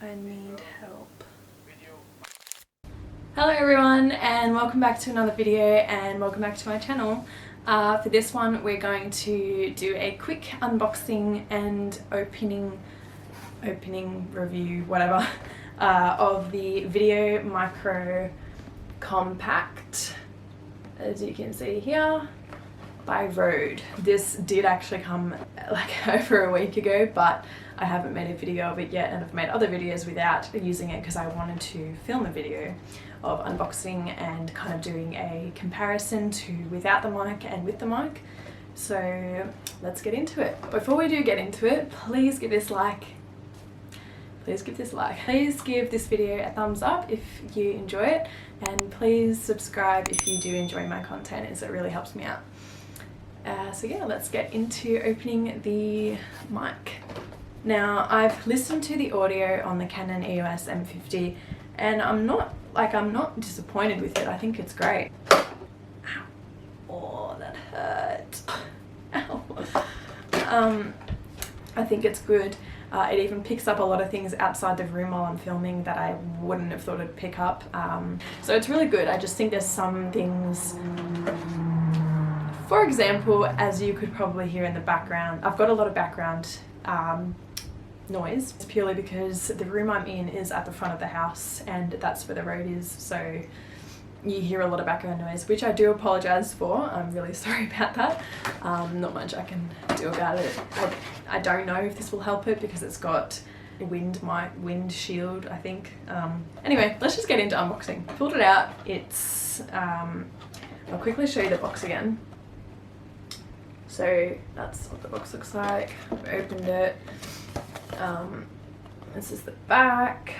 I need help. Hello everyone, and welcome back to another video, and welcome back to my channel. For this one we're going to do a quick unboxing and opening review, whatever, of the VIDEOMICRO Compact, as you can see here, by Rode. This did actually come like over a week ago, but I haven't made a video of it yet, and I've made other videos without using it because I wanted to film a video of unboxing and kind of doing a comparison to without the mic and with the mic. So let's get into it. Before we do get into it, please give this like. Please give this video a thumbs up if you enjoy it, and please subscribe if you do enjoy my content, as it really helps me out. So yeah, let's get into opening the mic. Now, I've listened to the audio on the Canon EOS M50 and I'm not disappointed with it. I think it's great. Ow. Oh, that hurt. Ow. I think it's good. It even picks up a lot of things outside the room while I'm filming that I wouldn't have thought it'd pick up. So it's really good. I just think there's some things, for example, as you could probably hear in the background, I've got a lot of background noise. It's purely because the room I'm in is at the front of the house and that's where the road is, so you hear a lot of background noise, which I do apologise for. I'm really sorry about that. Not much I can do about it. I don't know if this will help it because it's got a wind shield, I think. Anyway, let's just get into unboxing. Pulled it out. It's I'll quickly show you the box again. So that's what the box looks like. I've opened it. This is the back,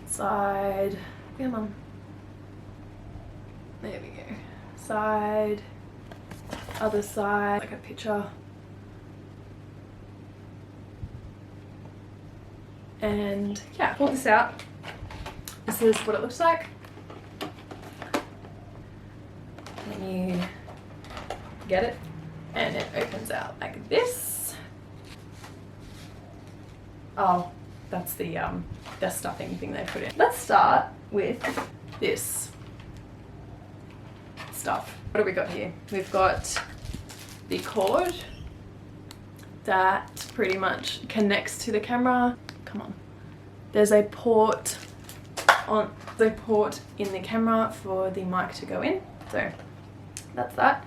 side, come on, there we go, side, other side, like a picture, and yeah, pull this out. This is what it looks like. When you get it, and it opens out like this. Oh, that's the stuffing thing they put in. Let's start with this stuff. What have we got here? We've got the cord that pretty much connects to the camera. Come on. There's a port in the camera for the mic to go in. So that's that.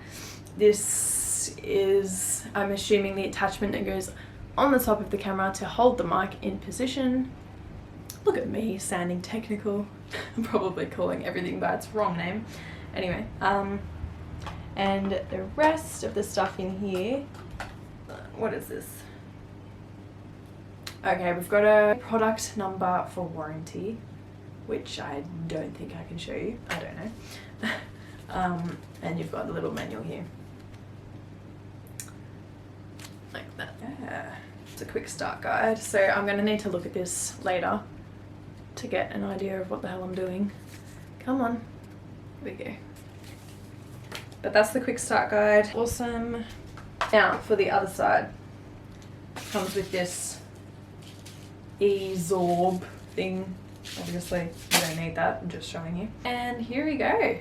This is, I'm assuming, the attachment that goes on the top of the camera to hold the mic in position. Look at me sounding technical. I'm probably calling everything by its wrong name. Anyway, and the rest of the stuff in here, what is this? Okay, we've got a product number for warranty, which I don't think I can show you. I don't know. And you've got the little manual here. Like that. Yeah. It's a quick start guide, so I'm going to need to look at this later to get an idea of what the hell I'm doing. Come on. Here we go. But that's the quick start guide. Awesome. Now for the other side, comes with this e-zorb thing. Obviously you don't need that, I'm just showing you. And here we go.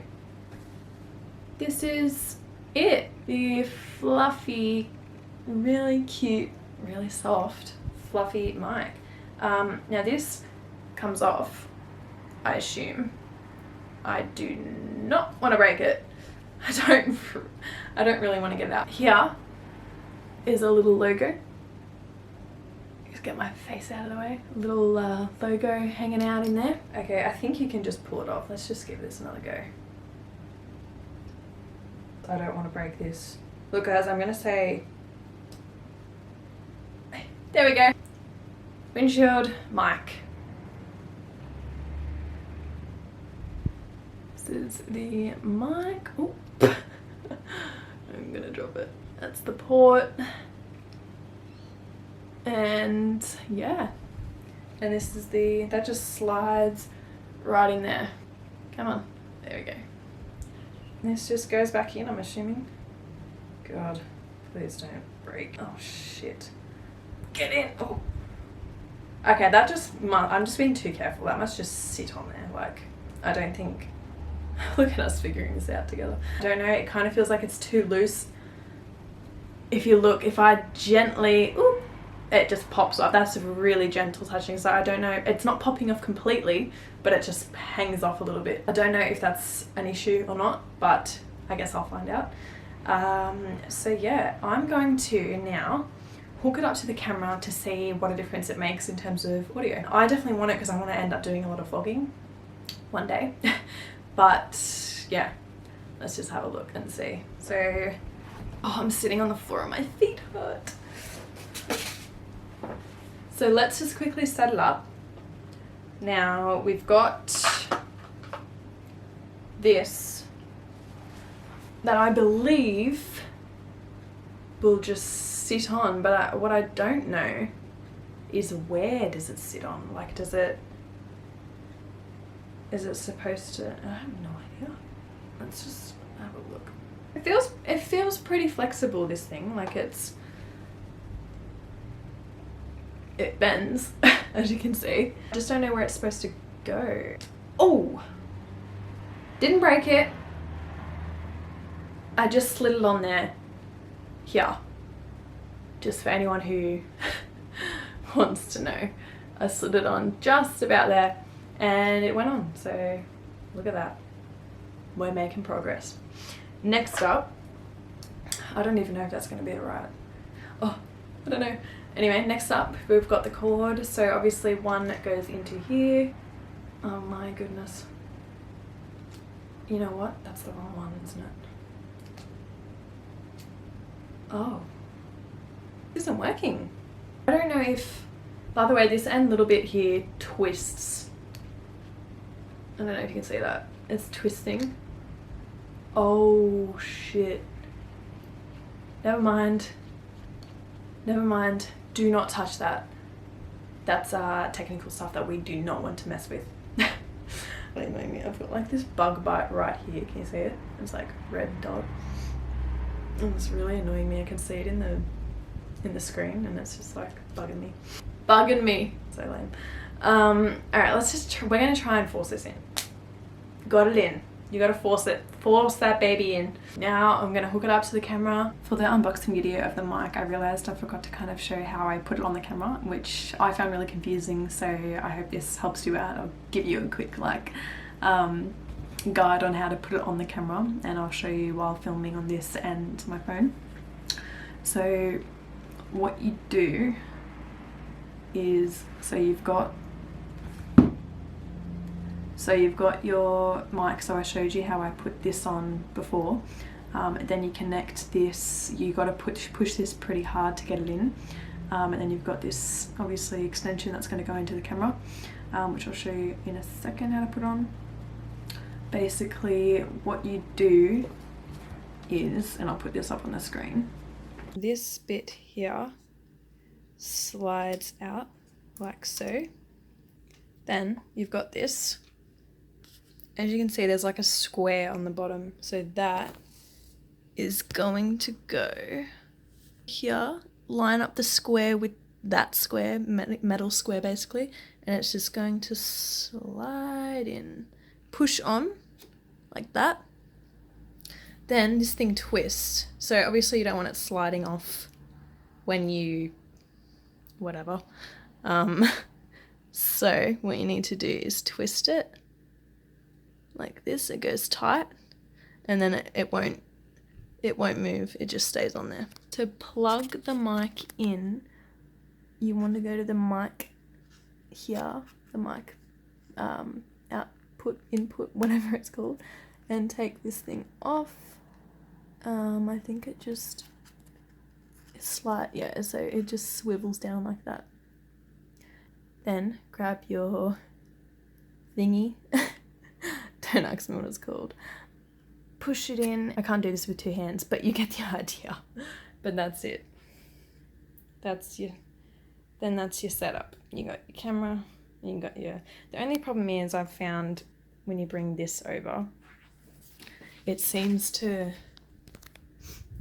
This is it. The fluffy, really cute, really soft, fluffy mic. Now this comes off, I assume. I do not want to break it. I don't really want to get it out. Here is a little logo. Just get my face out of the way. A little logo hanging out in there. Okay, I think you can just pull it off. Let's just give this another go. I don't want to break this. Look guys, I'm gonna say, there we go. Windshield mic. This is the mic. Oh, I'm gonna drop it. That's the port. And yeah. And this is that just slides right in there. Come on. There we go. This just goes back in, I'm assuming. God, please don't break. Oh shit. Get in. Oh. Okay, that just, I'm just being too careful. That must just sit on there. Like, I don't think, look at us figuring this out together. I don't know, it kind of feels like it's too loose. If you look, if I gently, ooh, it just pops off. That's really gentle touching, so I don't know, it's not popping off completely, but it just hangs off a little bit. I don't know if that's an issue or not, but I guess I'll find out. So yeah, I'm going to now hook it up to the camera to see what a difference it makes in terms of audio. I definitely want it because I want to end up doing a lot of vlogging one day. But yeah, let's just have a look and see. So, oh, I'm sitting on the floor and my feet hurt. So let's just quickly set it up. Now we've got this that I believe will just sit on, but what I don't know is where does it sit on? Like, is it supposed to, I have no idea. Let's just have a look. It feels pretty flexible, this thing. Like it bends, as you can see. I just don't know where it's supposed to go. Oh, didn't break it. I just slid it on there, here. Just for anyone who wants to know. I slid it on just about there and it went on, so look at that. We're making progress. Next up, I don't even know if that's going to be alright. Oh, I don't know. Anyway, next up we've got the cord. So obviously one goes into here. Oh my goodness. You know what? That's the wrong one, isn't it? Oh. This isn't working. I don't know if, by the way, this end little bit here twists. I don't know if you can see that. It's twisting. Oh shit. Never mind. Never mind. Do not touch that. That's technical stuff that we do not want to mess with. I've got like this bug bite right here. Can you see it? It's like red dot. And it's really annoying me. I can see it in the screen and it's just like bugging me. Bugging me. So lame. Alright, let's just we're gonna try and force this in. Got it in. You gotta force it. Force that baby in. Now I'm gonna hook it up to the camera. For the unboxing video of the mic, I realized I forgot to kind of show how I put it on the camera, which I found really confusing, so I hope this helps you out. I'll give you a quick like guide on how to put it on the camera, and I'll show you while filming on this and my phone. So what you do is, so you've got your mic, so I showed you how I put this on before. Then you connect this, you got to push this pretty hard to get it in, and then you've got this obviously extension that's going to go into the camera, which I'll show you in a second how to put on. Basically what you do is, and I'll put this up on the screen, this bit here slides out like so. Then you've got this. As you can see, there's like a square on the bottom, so that is going to go here, line up the square with that square, metal square basically, and it's just going to slide in, push on like that. Then this thing twists, so obviously you don't want it sliding off when you whatever, so what you need to do is twist it like this. It goes tight, and then it won't move, it just stays on there. To plug the mic in, you want to go to the mic here, the mic output, input, whatever it's called, and take this thing off. I think it just yeah, so it just swivels down like that. Then grab your thingy, don't ask me what it's called, push it in. I can't do this with two hands, but you get the idea. But that's it. That's your setup. You got your camera, you got your, the only problem is I've found when you bring this over, it seems to,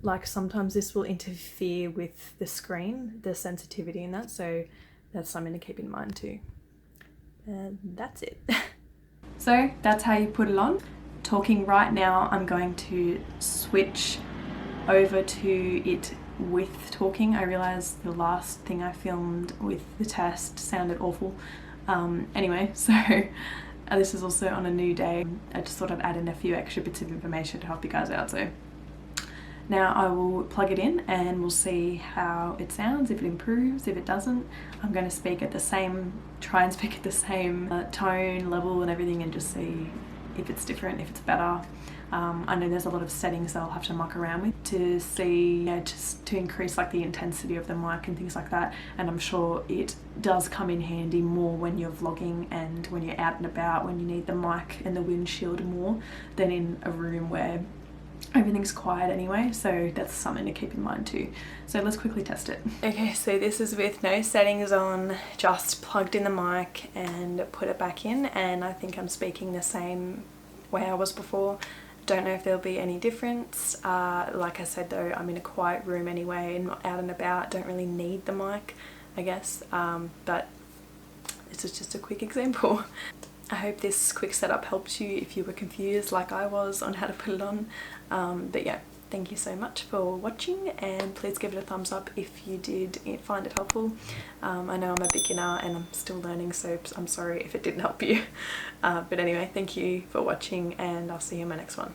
like, sometimes this will interfere with the screen, the sensitivity in that, so that's something to keep in mind too. And that's it. So that's how you put it on. Talking right now, I'm going to switch over to it with talking. I realised the last thing I filmed with the test sounded awful. Anyway, so this is also on a new day. I just thought I'd add in a few extra bits of information to help you guys out. So now I will plug it in and we'll see how it sounds, if it improves, if it doesn't. I'm going to speak at the same, try and speak at the same tone, level and everything, and just see if it's different, if it's better. I know there's a lot of settings that I'll have to muck around with to see, just to increase like the intensity of the mic and things like that. And I'm sure it does come in handy more when you're vlogging and when you're out and about, when you need the mic and the windshield more than in a room where everything's quiet anyway. So that's something to keep in mind too. So let's quickly test it. Okay, so this is with no settings on, just plugged in the mic and put it back in, and I think I'm speaking the same way I was before. Don't know if there'll be any difference. Like I said though, I'm in a quiet room anyway and not out and about, don't really need the mic, I guess, but this is just a quick example. I hope this quick setup helped you if you were confused like I was on how to put it on. But yeah, thank you so much for watching, and please give it a thumbs up if you did find it helpful. I know I'm a beginner and I'm still learning, so I'm sorry if it didn't help you. But anyway, thank you for watching and I'll see you in my next one.